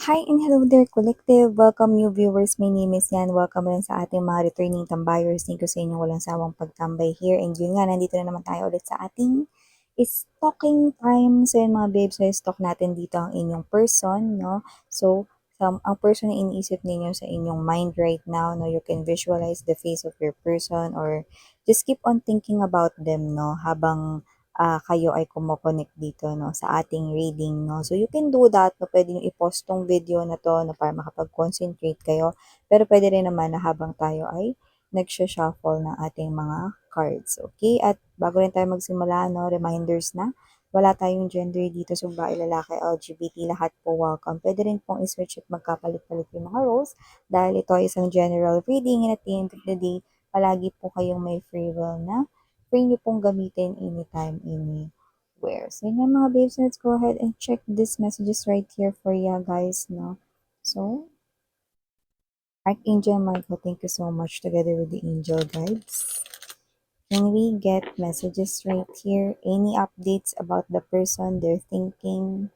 Hi and hello there, Collective. Welcome new viewers. My name is Yan. Welcome rin sa ating mga returning tambayers. Thank you sa inyong walang sawang pagtambay here. And yun nga, nandito na naman tayo ulit sa ating stalking time. So yun mga babes, so stalk natin dito ang inyong person, no? So, ang person na iniisip ninyo sa inyong mind right now, no? You can visualize the face of your person or just keep on thinking about them, no? Habang kayo ay kumokonek dito no, sa ating reading. No? So, you can do that. No? Pwede nyo i-post tong video na to no, para makapag-concentrate kayo. Pero pwede rin naman na habang tayo ay nagsha-shuffle ng ating mga cards. Okay? At bago rin tayo magsimula, no, reminders na wala tayong gender dito, so babae, lalaki, LGBT, lahat po welcome. Pwede rin pong i-search at magkapalit-palit yung mga roles dahil ito ay isang general reading and at the end of the day, palagi po kayong may free will na free nyo pong gamitin anytime, anywhere. So, yun nga mga babes, let's go ahead and check these messages right here for you guys, no? So, Archangel Michael, thank you so much together with the angel guides. Can we get messages right here? Any updates about the person they're thinking,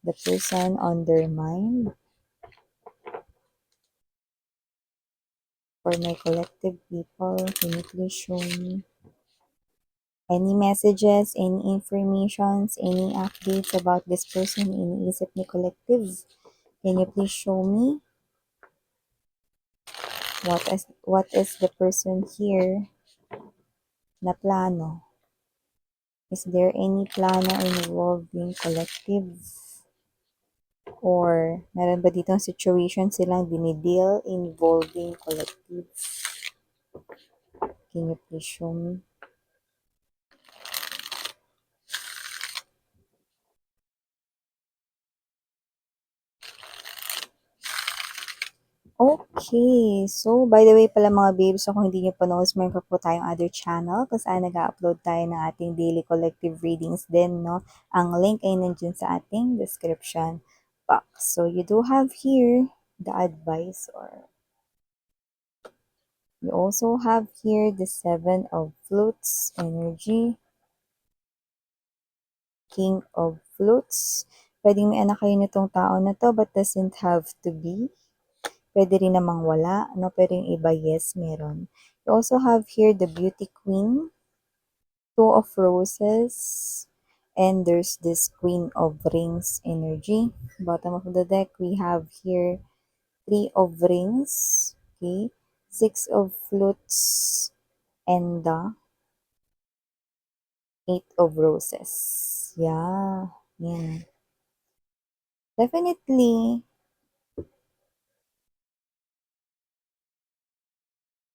the person on their mind? For my collective people, can you please show me? Any messages, any informations, any updates about this person iniisip ni Collective? Can you please show me? What is the person here na plano? Is there any plano involving Collective? Or meron ba ditong situation silang dinideal involving Collective? Can you please show me? Okay. So, by the way pala mga babes, so kung hindi nyo pa knows, meron pa po tayong other channel kung saan nag-upload tayo ng ating daily collective readings din, no? Ang link ay nandiyan sa ating description box. So, you do have here the advice or you also have here the Seven of Flutes energy, King of Flutes. Pwedeng may anak kayo nitong tao na to but doesn't have to be. Pwede rin namang wala, no? Pero yung iba, yes, meron. You also have here the Beauty Queen, Two of Roses, and there's this Queen of Rings energy. Bottom of the deck, we have here Three of Rings, okay, Six of Flutes, and the Eight of Roses. Yeah, yan. Definitely,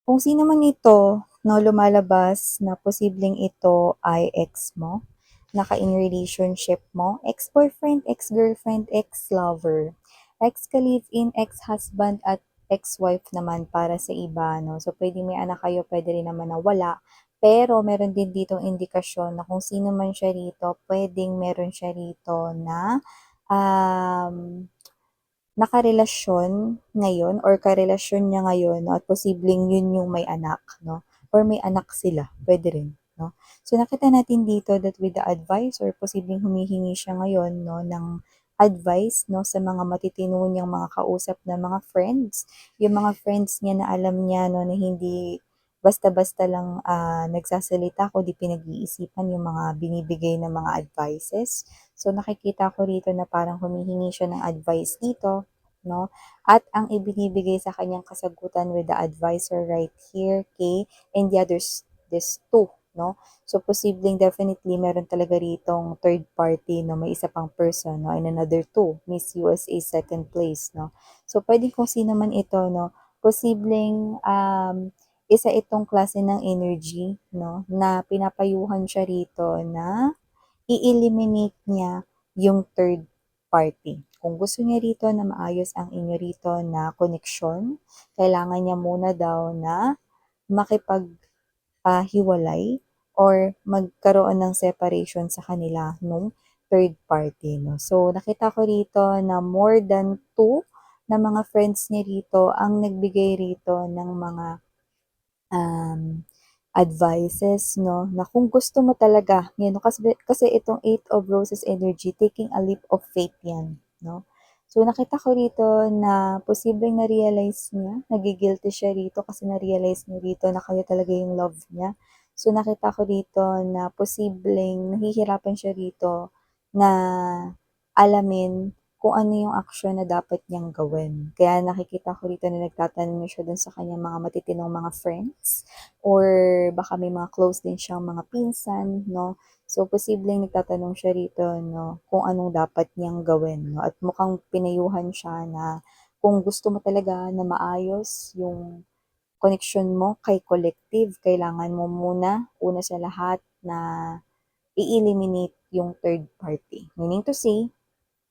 kung sino man ito, no, lumalabas na posibleng ito ay ex mo, naka-in relationship mo, ex-boyfriend, ex-girlfriend, ex-lover, ex-ka-live-in, ex-husband, at ex-wife naman para sa iba, no? So, pwede may anak kayo, pwede rin naman na wala. Pero, meron din ditong indikasyon na kung sino man siya rito, pwedeng meron siya rito na um, nakarelasyon ngayon or karelasyon niya ngayon, no, at posibleng yun yung may anak, no? Or may anak sila, pwede rin, no? So nakita natin dito that with the advice or posibleng humihingi siya ngayon, no, ng advice, no, sa mga matitino niyang mga kausap na mga friends. Yung mga friends niya na alam niya, no, na hindi basta-basta lang nagsasalita kundi pinag-iisipan yung mga binibigay ng mga advices. So nakikita ko rito na parang humihingi siya ng advice dito, no? At ang ibinibigay sa kanyang kasagutan with the advisor right here, okay, and the others, this two, no? So, posibleng definitely meron talaga ritong third party, no? May isa pang person, no? And another two, Miss USA second place, no? So, pwede kung sino man ito, no? Posibleng isa itong klase ng energy, no? Na pinapayuhan siya rito na i-eliminate niya yung third party. Kung gusto niya rito na maayos ang inyo rito na koneksyon, kailangan niya muna daw na makipaghiwalay or magkaroon ng separation sa kanila nung third party. No? So, nakita ko rito na more than two na mga friends niya rito ang nagbigay rito ng mga um, advices, no, na kung gusto mo talaga, yan, no, kasi itong Eight of Roses energy, taking a leap of faith yan, no. So, nakita ko rito na posibleng na-realize niya, nagi-guilty siya rito kasi na-realize niya rito na kayo talaga yung love niya. So, nakita ko dito na posibleng nahihirapan siya rito na alamin kung ano yung aksyon na dapat niyang gawin. Kaya nakikita ko rito na nagtatanong na siya dun sa kanyang mga matitinong mga friends or baka may mga close din siyang mga pinsan, no? So, posibleng nagtatanong siya rito, no, kung anong dapat niyang gawin, no? At mukhang pinayuhan siya na kung gusto mo talaga na maayos yung connection mo kay collective, kailangan mo muna, una sa lahat, na i-eliminate yung third party. Meaning to say,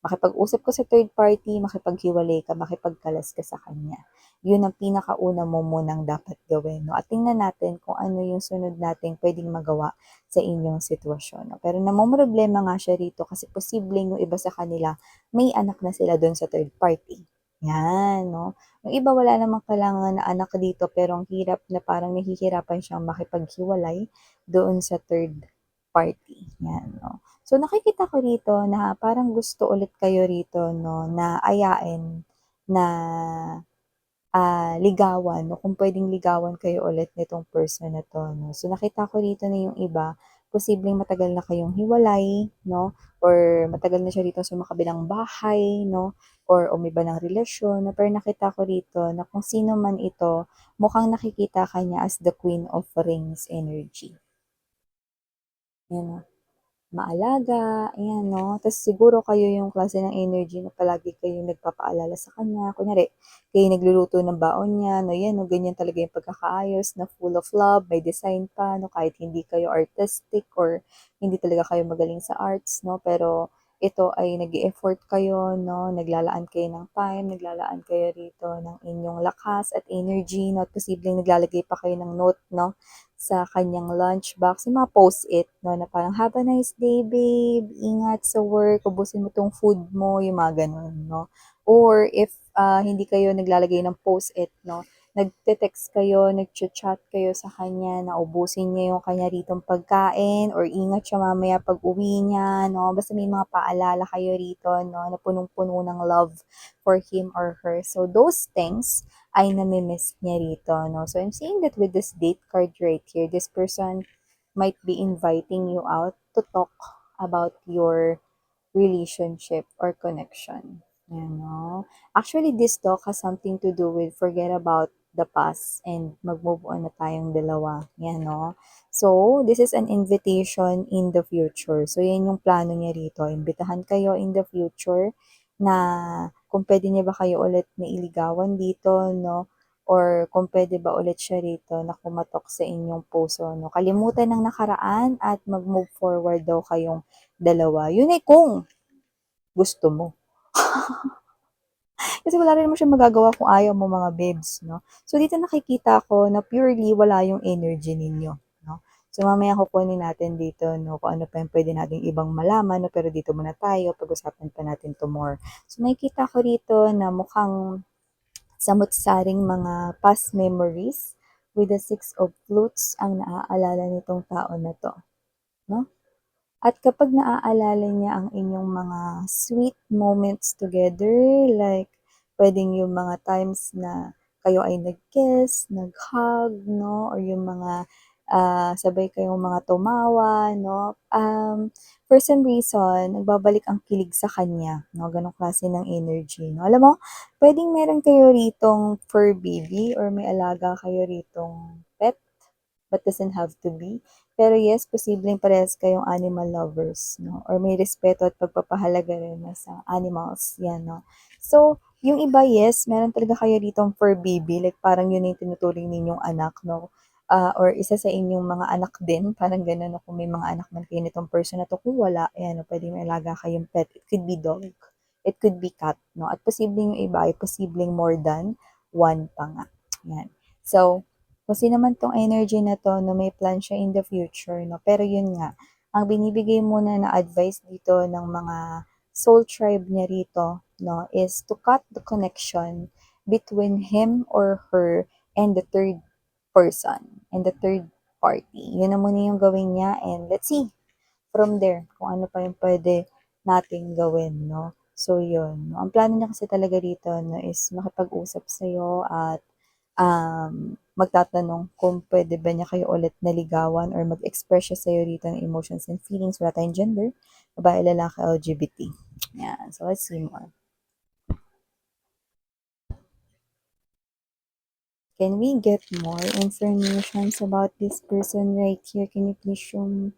makipag-usap ka sa third party, makipaghiwalay ka, makipagkalas ka sa kanya. Yun ang pinakauna mo munang dapat gawin. No? At tingnan natin kung ano yung sunod nating pwedeng magawa sa inyong sitwasyon. No? Pero namomroblema nga siya rito kasi posibleng yung iba sa kanila, may anak na sila doon sa third party. Yan, no? Yung iba wala namang kailangan na anak dito pero ang hirap na parang nahihirapan siyang makipaghiwalay doon sa third party. Yan, no? So, nakikita ko rito na parang gusto ulit kayo rito, no, na ayain na ligawan, no, kung pwedeng ligawan kayo ulit nitong person na to, no. So, nakita ko rito na yung iba, posibleng matagal na kayong hiwalay, no, or matagal na siya rito sa makabilang bahay, no, or umiba ng relasyon, no, pero nakita ko rito na kung sino man ito, mukhang nakikita ka niya as the Queen of Rings energy. Yan, maalaga, ayan 'no. Tas siguro kayo yung klase ng energy na palagi kayong nagpapaalala sa kanya. Kunyari, kayo yung nagluluto ng baon niya 'no, 'yan 'no, ganyan talaga yung pagkakaayos na full of love, may design pa 'no, kahit hindi kayo artistic or hindi talaga kayo magaling sa arts 'no, pero ito ay nag-e-effort kayo 'no, naglalaan kayo ng time, naglalaan kayo rito ng inyong lakas at energy 'no, at posibleng naglalagay pa kayo ng note 'no, sa kanyang lunchbox, yung mga post-it, no, na parang, have a nice day, babe, ingat sa work, ubusin mo tong food mo, yung mga ganun, no. Or if hindi kayo naglalagay ng post-it, no, nagte-text kayo, nagchat-chat kayo sa kanya na ubusin niya yung kanya ritong pagkain or ingat siya mamaya pag uwi niya, no. Basta may mga paalala kayo rito, no, na punong-puno ng love for him or her. So, those things ay nami-miss niya rito, no? So, I'm seeing that with this date card right here, this person might be inviting you out to talk about your relationship or connection. You know? Actually, this talk has something to do with forget about the past and mag-move on na tayong dalawa. Yan, no? So, this is an invitation in the future. So, yan yung plano niya rito. Imbitahan kayo in the future na kung pwede niya ba kayo ulit na iligawan dito, no? Or kung pwede ba ulit siya rito na kumatok sa inyong puso, no? Kalimutan ng nakaraan at mag-move forward daw kayong dalawa. Yun ay kung gusto mo. Kasi wala rin naman siyang magagawa kung ayaw mo mga babes, no? So, dito nakikita ko na purely wala yung energy ninyo, no? So, mamaya kukunin natin dito, no, kung ano pa yung pwede nating ibang malaman, no? Pero dito muna tayo, pag-usapan pa natin to more. So, nakikita ko rito na mukhang samut-saring mga past memories with the Six of Flutes ang naaalala nitong tao na to, no? At kapag naaalala niya ang inyong mga sweet moments together, like puwedeng yung mga times na kayo ay nag-kiss, nag-hug, no, or yung mga, sabay kayong mga tumawa, no, for some reason, nagbabalik ang kilig sa kanya, no, gano'ng klase ng energy, no. Alam mo, puwedeng meron kayo ritong fur baby or may alaga kayo ritong pet, but doesn't have to be. Pero yes, posibleng parehas kayong animal lovers, no? Or may respeto at pagpapahalaga rin na sa animals, yan, no? So, yung iba, yes, meron talaga kayo ditong fur baby, like parang yun yung tinuturing ninyong anak, no? Or isa sa inyong mga anak din, parang gano'n, no? Kung may mga anak man kayo nitong person na to, kung wala, ayan, no? Pwede may alaga kayong pet. It could be dog, it could be cat, no? At posibleng yung iba ay posibleng more than one pa nga. Yan. So, kasi naman 'tong energy na 'to 'no, may plan siya in the future 'no, pero yun nga, ang binibigay muna na advice dito ng mga soul tribe niya rito 'no, is to cut the connection between him or her and the third person and the third party. Yun na muna yung gawin niya and let's see from there kung ano pa yung pwede nating gawin 'no. So, yun. Ang plano niya kasi talaga dito no, is makipag-usap sa'yo at magtatanong kung pwede ba niya kayo ulit naligawan or mag-express siya sa'yo dito ng emotions and feelings. Wala tayong gender, babae, lalaki, LGBT. Yan. So, let's see more. Can we get more information about this person right here? Can you please show me?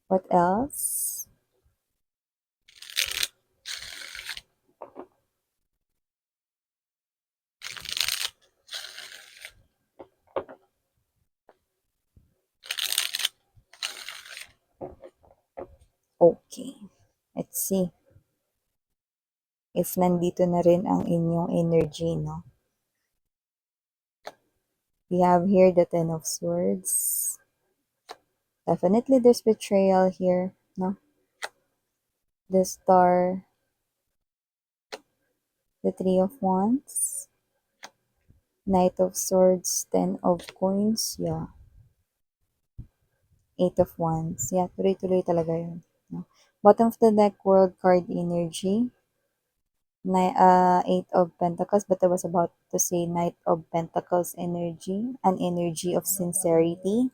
What else? Okay. Let's see if nandito na rin ang inyong energy, no? We have here the Ten of Swords. Definitely there's betrayal here, no? The Star, the Three of Wands, Knight of Swords, Ten of Coins, yeah. Eight of Wands. Yeah, tuloy-tuloy talaga yun. No? Bottom of the deck, World card energy. Eight of Pentacles, but I was about to say Knight of Pentacles energy, an energy of sincerity.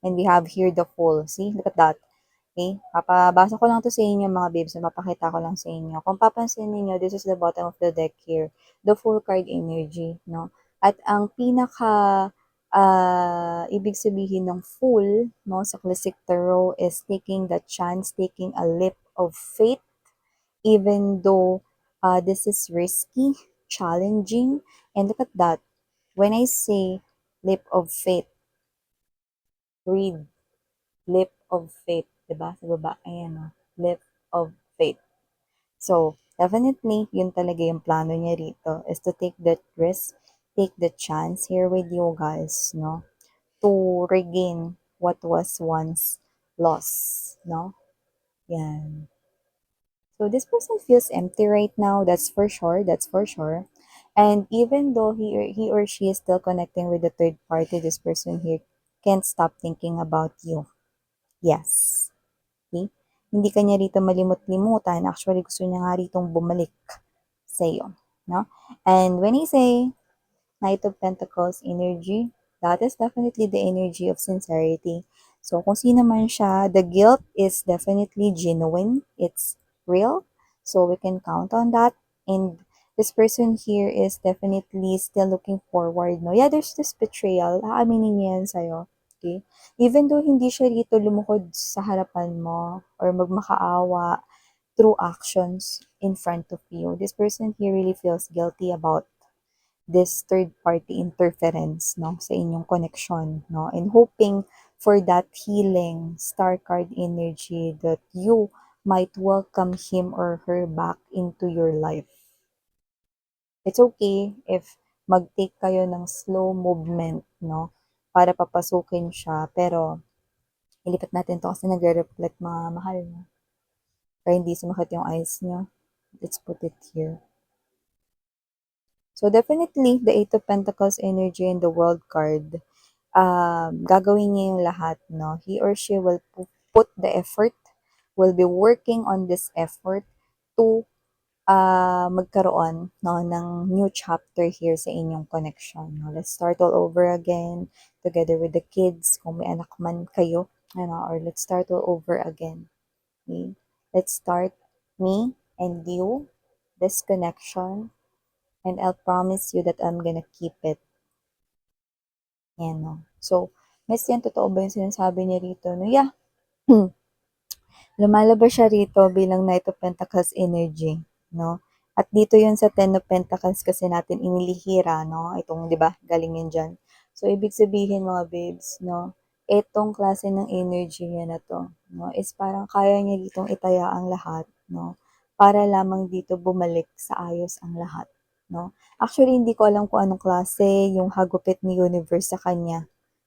And we have here the Fool. See, look at that. Okay, papabasa ko lang to sa inyo mga babes, mapapakita ko lang sa inyo. Kung papansin niyo, this is the bottom of the deck here, the Full card energy, no? At ang pinaka ibig sabihin ng Fool, no, sa classic tarot is taking the chance, taking a leap of faith, even though this is risky, challenging, and look at that. When I say leap of faith, read leap of faith, diba? Sa baba, ayan o, leap of faith. So, definitely, yun talaga yung plano niya rito, is to take that risk, take the chance here with you guys, no? To regain what was once lost, no? Yan. So, this person feels empty right now, that's for sure, that's for sure. And even though he or she is still connecting with the third party, this person here can't stop thinking about you. Yes. Okay? Hindi kanya rito malimot-limutan. Actually, gusto niya nga ritong bumalik sa iyo. No? And when I say Knight of Pentacles energy, that is definitely the energy of sincerity. So, kung sino man siya, the guilt is definitely genuine. It's real. So, we can count on that. And this person here is definitely still looking forward. No? Yeah, there's this betrayal. Aaminin niya yan sa'yo. Okay? Even though hindi siya rito lumukod sa harapan mo or magmakaawa through actions in front of you, this person here really feels guilty about this third party interference no sa inyong connection no and hoping for that healing star card energy that you might welcome him or her back into your life. It's okay if mag-take kayo ng slow movement no para papasukin siya pero ilipat natin to kasi nagre-reflect mga mahal no kaya hindi sumakit yung eyes niya. Let's put it here. So definitely, the Eight of Pentacles energy and the World card, gagawin niya yung lahat, no? He or she will put the effort, will be working on this effort to magkaroon no, ng new chapter here sa inyong connection. No? Let's start all over again together with the kids, kung may anak man kayo, ano, or let's start all over again. Okay? Let's start me and you, this connection, and I'll promise you that I'm gonna keep it. Yan, no? So, Miss yan, totoo ba yung sinasabi niya rito? No, yeah. Lumalabas siya rito bilang Knight of Pentacles energy, no? At dito yun sa Ten of Pentacles kasi natin inilihira, no? Itong, di ba, galing yun dyan. So, ibig sabihin mga babes, no? Itong klase ng energy niya na to, no? Is parang kaya niya ditong itaya ang lahat, no? Para lamang dito bumalik sa ayos ang lahat, no? Actually, hindi ko alam kung anong klase yung hagupit ni Universe sa kanya,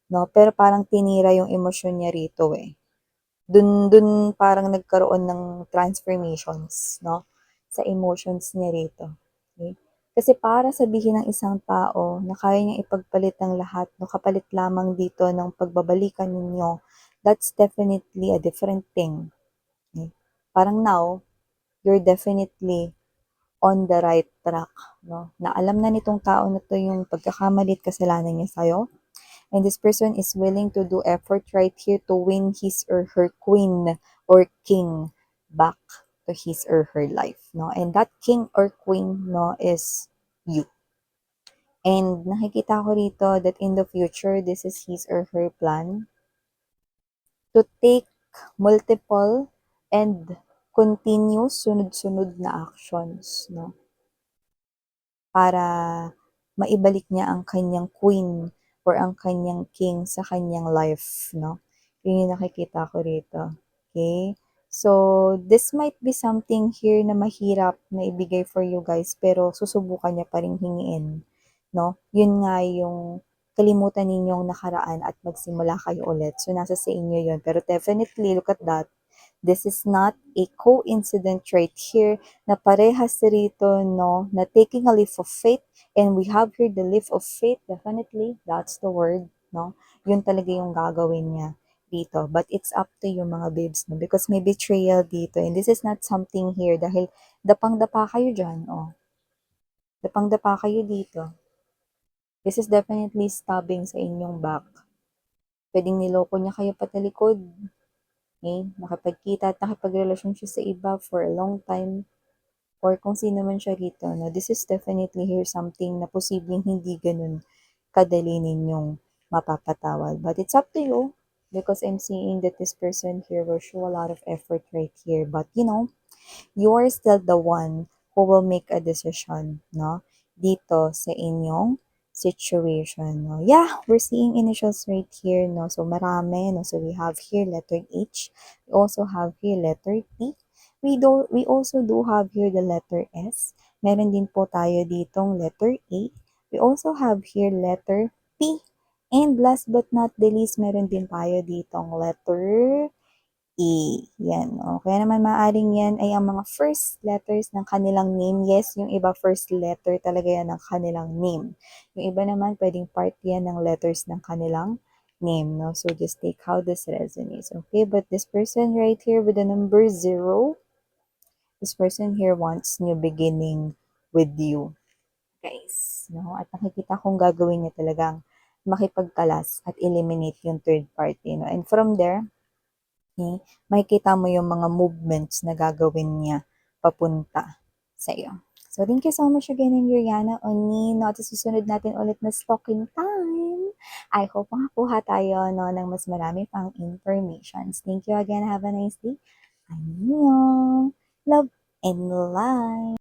no? Pero parang tinira yung emosyon niya rito, eh. Dun parang nagkaroon ng transformations, no? Sa emotions niya rito. Okay? Kasi para sabihin ng isang tao na kaya niyang ipagpalit ng lahat, no, kapalit lamang dito ng pagbabalikan ninyo, that's definitely a different thing. Okay? Parang now, you're definitely on the right track, no? Na alam na nitong tao na 'to yung pagkakamali at kasalanan niya sa'yo, and this person is willing to do effort right here to win his or her queen or king back to his or her life, no? And that king or queen, no, is you. And nakikita ko rito that in the future, this is his or her plan to take multiple and continuous sunod-sunod na actions, no? Para maibalik niya ang kanyang queen or ang kanyang king sa kanyang life, no? Yun yung nakikita ko rito. Okay? So, this might be something here na mahirap na ibigay for you guys, pero susubukan niya pa rin hingiin, no? Yun nga yung kalimutan ninyong nakaraan at magsimula kayo ulit. So, nasa sa inyo yun. Pero definitely, look at that. This is not a coincidence right here na parehas rito, no, na taking a leap of faith, and we have here the leap of faith, definitely, that's the word, no, yun talaga yung gagawin niya dito. But it's up to you mga babes, no, because may betrayal dito, and this is not something here, dahil dapang-dapa kayo dyan, oh, dapang-dapa kayo dito. This is definitely stabbing sa inyong back. Pwedeng niloko niya kayo patalikod, okay? Nakapagkita at nakipagrelasyon siya sa iba for a long time, or kung sino man siya rito, no, this is definitely here something na posibleng hindi ganun kadali ninyong mapapatawad. But it's up to you, because I'm seeing that this person here will show a lot of effort right here. But you know, you are still the one who will make a decision, no? Dito sa inyong situation, no? Yeah, we're seeing initials right here, no? So, marami, no? So, we have here letter H. We also have here letter T. We also do have here the letter S. Meron din po tayo ditong letter A. We also have here letter P. And last but not the least, meron din tayo ditong letter E. Yan, o. Kaya naman maaaring yan ay ang mga first letters ng kanilang name. Yes, yung iba first letter talaga yan ng kanilang name. Yung iba naman pwedeng part yan ng letters ng kanilang name, no? So just take how this resonates, okay? But this person right here with the number 0, this person here wants new beginning with you, guys, no? At nakikita kong gagawin niya talagang makipagkalas at eliminate yung third party, no? And from there, makikita mo yung mga movements na gagawin niya papunta sa iyo. So, thank you so much again, Yuriana Oni. No, at sa susunod natin ulit na stalking time. I hope makakuha tayo, no, ng mas marami pang informations. Thank you again. Have a nice day. Annyeong. Love and light.